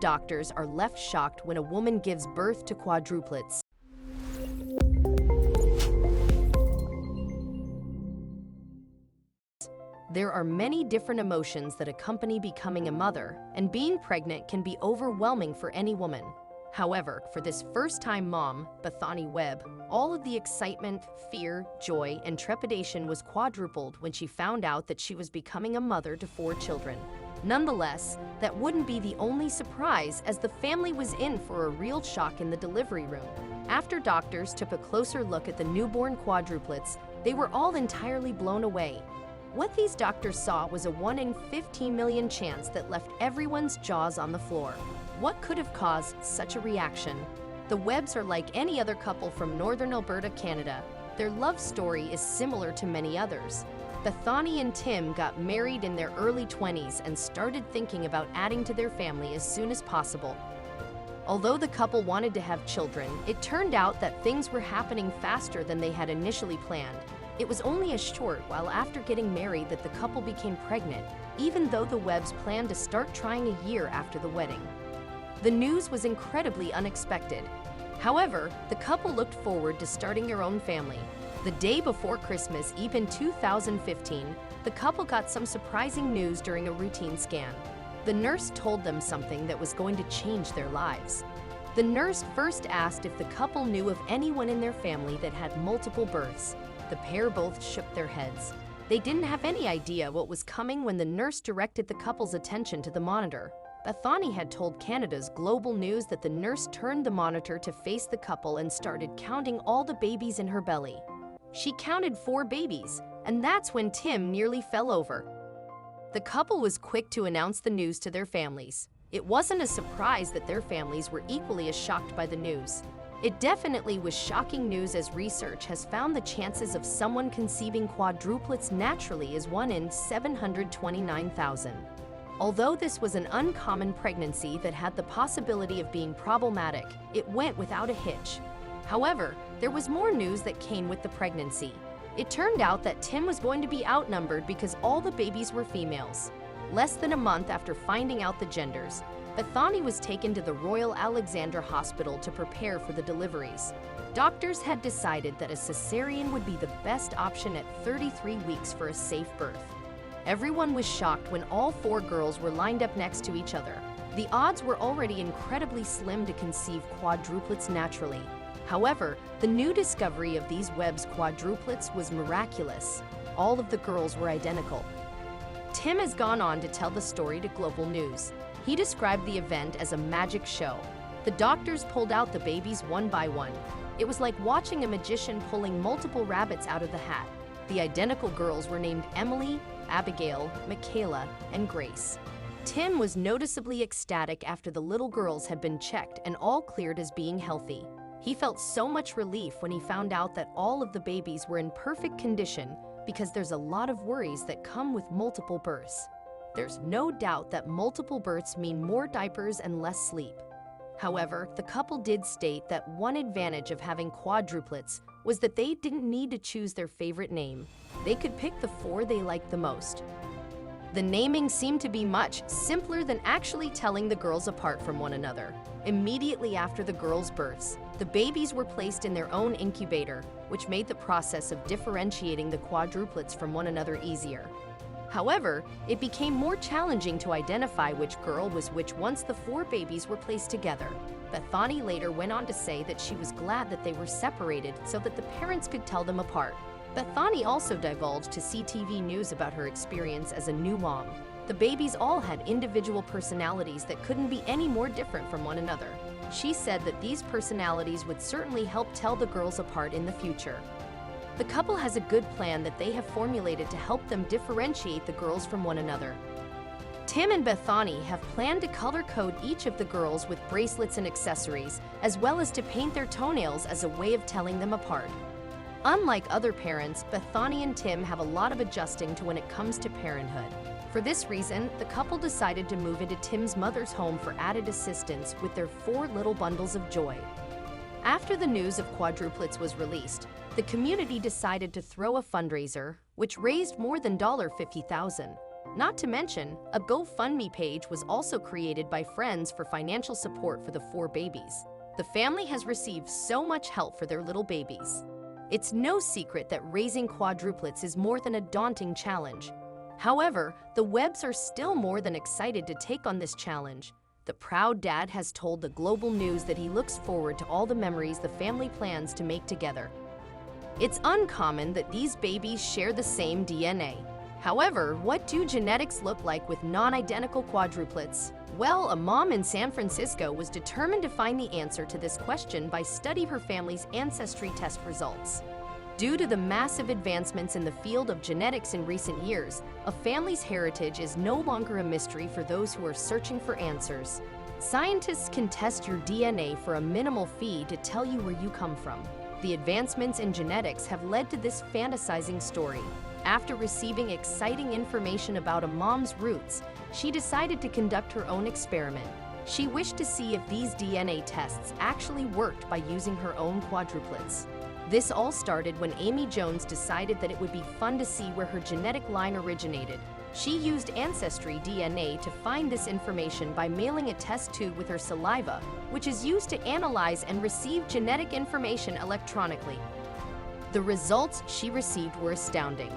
doctors are left shocked when a woman gives birth to quadruplets. There are many different emotions that accompany becoming a mother, and being pregnant can be overwhelming for any woman. However, for this first-time mom, Bethany Webb, all of the excitement, fear, joy, and trepidation was quadrupled when she found out that she was becoming a mother to 4 children. Nonetheless, that wouldn't be the only surprise, as the family was in for a real shock in the delivery room. After doctors took a closer look at the newborn quadruplets, they were all entirely blown away. What these doctors saw was a 1 in 15 million chance that left everyone's jaws on the floor. What could have caused such a reaction? The Webbs are like any other couple from northern Alberta, Canada. Their love story is similar to many others. Bethany and Tim got married in their early 20s and started thinking about adding to their family as soon as possible. Although the couple wanted to have children, it turned out that things were happening faster than they had initially planned. It was only a short while after getting married that the couple became pregnant, even though the Webbs planned to start trying a year after the wedding. The news was incredibly unexpected. However, the couple looked forward to starting their own family. The day before Christmas Eve in 2015, the couple got some surprising news during a routine scan. The nurse told them something that was going to change their lives. The nurse first asked if the couple knew of anyone in their family that had multiple births. The pair both shook their heads. They didn't have any idea what was coming when the nurse directed the couple's attention to the monitor. Bethany had told Canada's Global News that the nurse turned the monitor to face the couple and started counting all the babies in her belly. She counted 4 babies, and that's when Tim nearly fell over. The couple was quick to announce the news to their families. It wasn't a surprise that their families were equally as shocked by the news. It definitely was shocking news, as research has found the chances of someone conceiving quadruplets naturally is 1 in 729,000. Although this was an uncommon pregnancy that had the possibility of being problematic, it went without a hitch. However, there was more news that came with the pregnancy. It turned out that Tim was going to be outnumbered because all the babies were females. Less than a month after finding out the genders, Bethany was taken to the Royal Alexandra Hospital to prepare for the deliveries. Doctors had decided that a cesarean would be the best option at 33 weeks for a safe birth. Everyone was shocked when all 4 girls were lined up next to each other. The odds were already incredibly slim to conceive quadruplets naturally. However, the new discovery of these Webbs quadruplets was miraculous. All of the girls were identical. Tim has gone on to tell the story to Global News. He described the event as a magic show. The doctors pulled out the babies one by one. It was like watching a magician pulling multiple rabbits out of the hat. The identical girls were named Emily, Abigail, Michaela, and Grace. Tim was noticeably ecstatic after the little girls had been checked and all cleared as being healthy. He felt so much relief when he found out that all of the babies were in perfect condition, because there's a lot of worries that come with multiple births. There's no doubt that multiple births mean more diapers and less sleep. However, the couple did state that one advantage of having quadruplets was that they didn't need to choose their favorite name. They could pick the 4 they liked the most. The naming seemed to be much simpler than actually telling the girls apart from one another. Immediately after the girls' births, the babies were placed in their own incubator, which made the process of differentiating the quadruplets from one another easier. However, it became more challenging to identify which girl was which once the 4 babies were placed together. Bethany later went on to say that she was glad that they were separated so that the parents could tell them apart. Bethany also divulged to CTV News about her experience as a new mom. The babies all had individual personalities that couldn't be any more different from one another. She said that these personalities would certainly help tell the girls apart in the future. The couple has a good plan that they have formulated to help them differentiate the girls from one another. Tim and Bethany have planned to color code each of the girls with bracelets and accessories, as well as to paint their toenails as a way of telling them apart. Unlike other parents, Bethany and Tim have a lot of adjusting to when it comes to parenthood. For this reason, the couple decided to move into Tim's mother's home for added assistance with their 4 little bundles of joy. After the news of quadruplets was released, the community decided to throw a fundraiser, which raised more than $50,000. Not to mention, a GoFundMe page was also created by friends for financial support for the 4 babies. The family has received so much help for their little babies. It's no secret that raising quadruplets is more than a daunting challenge. However, the Webbs are still more than excited to take on this challenge. The proud dad has told the global news that he looks forward to all the memories the family plans to make together. It's uncommon that these babies share the same DNA. However, what do genetics look like with non-identical quadruplets? Well, a mom in San Francisco was determined to find the answer to this question by studying her family's ancestry test results. Due to the massive advancements in the field of genetics in recent years, a family's heritage is no longer a mystery for those who are searching for answers. Scientists can test your DNA for a minimal fee to tell you where you come from. The advancements in genetics have led to this fantasizing story. After receiving exciting information about a mom's roots, she decided to conduct her own experiment. She wished to see if these DNA tests actually worked by using her own quadruplets. This all started when Amy Jones decided that it would be fun to see where her genetic line originated. She used Ancestry DNA to find this information by mailing a test tube with her saliva, which is used to analyze and receive genetic information electronically. The results she received were astounding.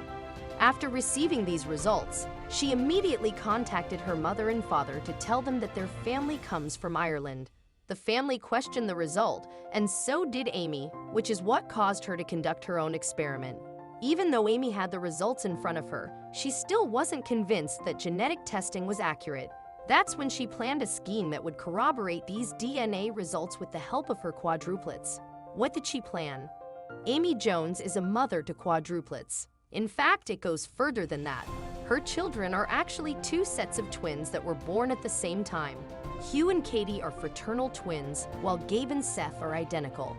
After receiving these results, she immediately contacted her mother and father to tell them that their family comes from Ireland. The family questioned the result, and so did Amy, which is what caused her to conduct her own experiment. Even though Amy had the results in front of her, she still wasn't convinced that genetic testing was accurate. That's when she planned a scheme that would corroborate these DNA results with the help of her quadruplets. What did she plan? Amy Jones is a mother to quadruplets. In fact, it goes further than that. Her children are actually 2 sets of twins that were born at the same time. Hugh and Katie are fraternal twins, while Gabe and Seth are identical.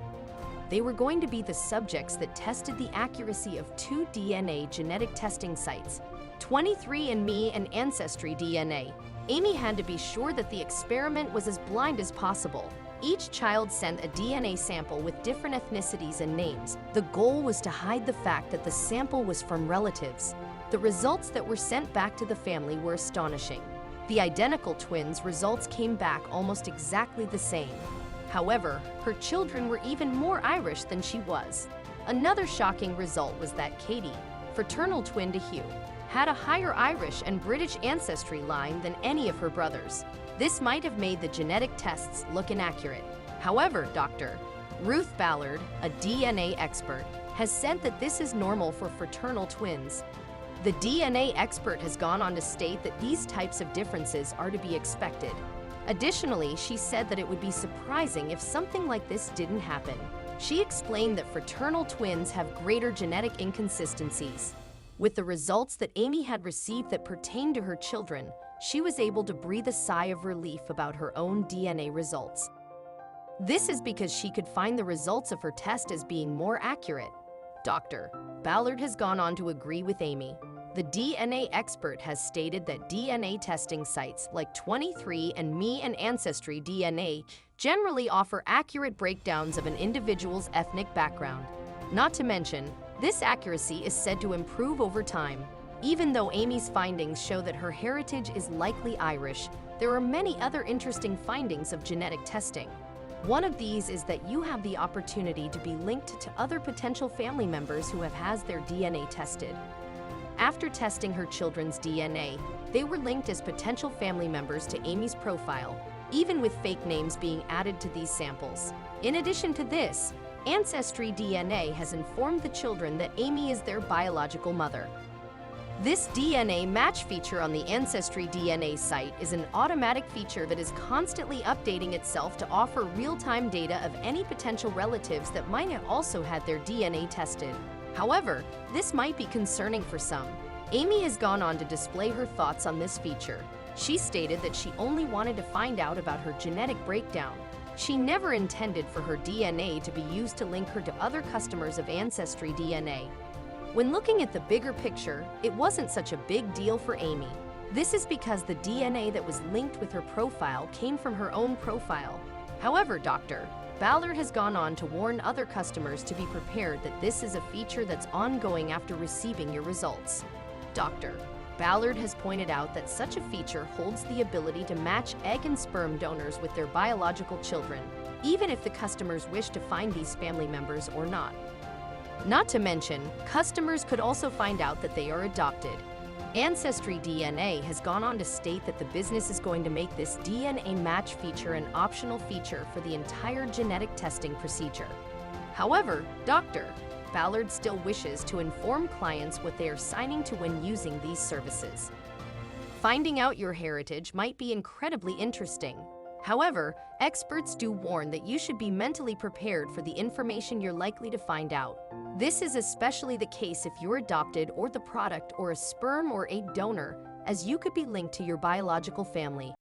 They were going to be the subjects that tested the accuracy of 2 DNA genetic testing sites, 23andMe and Ancestry DNA. Amy had to be sure that the experiment was as blind as possible. Each child sent a DNA sample with different ethnicities and names. The goal was to hide the fact that the sample was from relatives. The results that were sent back to the family were astonishing. The identical twins' results came back almost exactly the same. However, her children were even more Irish than she was. Another shocking result was that Katie, fraternal twin to Hugh, had a higher Irish and British ancestry line than any of her brothers. This might have made the genetic tests look inaccurate. However, Dr. Ruth Ballard, a DNA expert, has said that this is normal for fraternal twins. The DNA expert has gone on to state that these types of differences are to be expected. Additionally, she said that it would be surprising if something like this didn't happen. She explained that fraternal twins have greater genetic inconsistencies. With the results that Amy had received that pertained to her children, she was able to breathe a sigh of relief about her own DNA results. This is because she could find the results of her test as being more accurate. Dr. Ballard has gone on to agree with Amy. The DNA expert has stated that DNA testing sites like 23andMe and Ancestry DNA generally offer accurate breakdowns of an individual's ethnic background. Not to mention, this accuracy is said to improve over time. Even though Amy's findings show that her heritage is likely Irish, there are many other interesting findings of genetic testing. One of these is that you have the opportunity to be linked to other potential family members who have had their DNA tested. After testing her children's DNA, they were linked as potential family members to Amy's profile, even with fake names being added to these samples. In addition to this, Ancestry DNA has informed the children that Amy is their biological mother. This DNA match feature on the Ancestry DNA site is an automatic feature that is constantly updating itself to offer real-time data of any potential relatives that might have also had their DNA tested. However, this might be concerning for some. Amy has gone on to display her thoughts on this feature. She stated that she only wanted to find out about her genetic breakdown. She never intended for her DNA to be used to link her to other customers of Ancestry DNA. When looking at the bigger picture, it wasn't such a big deal for Amy. This is because the DNA that was linked with her profile came from her own profile. However, Dr. Ballard has gone on to warn other customers to be prepared that this is a feature that's ongoing after receiving your results. Dr. Ballard has pointed out that such a feature holds the ability to match egg and sperm donors with their biological children, even if the customers wish to find these family members or not. Not to mention, customers could also find out that they are adopted. Ancestry DNA has gone on to state that the business is going to make this DNA match feature an optional feature for the entire genetic testing procedure. However, Dr. Ballard still wishes to inform clients what they are signing to when using these services. Finding out your heritage might be incredibly interesting. However, experts do warn that you should be mentally prepared for the information you're likely to find out. This is especially the case if you're adopted or the product or a sperm or egg donor, as you could be linked to your biological family.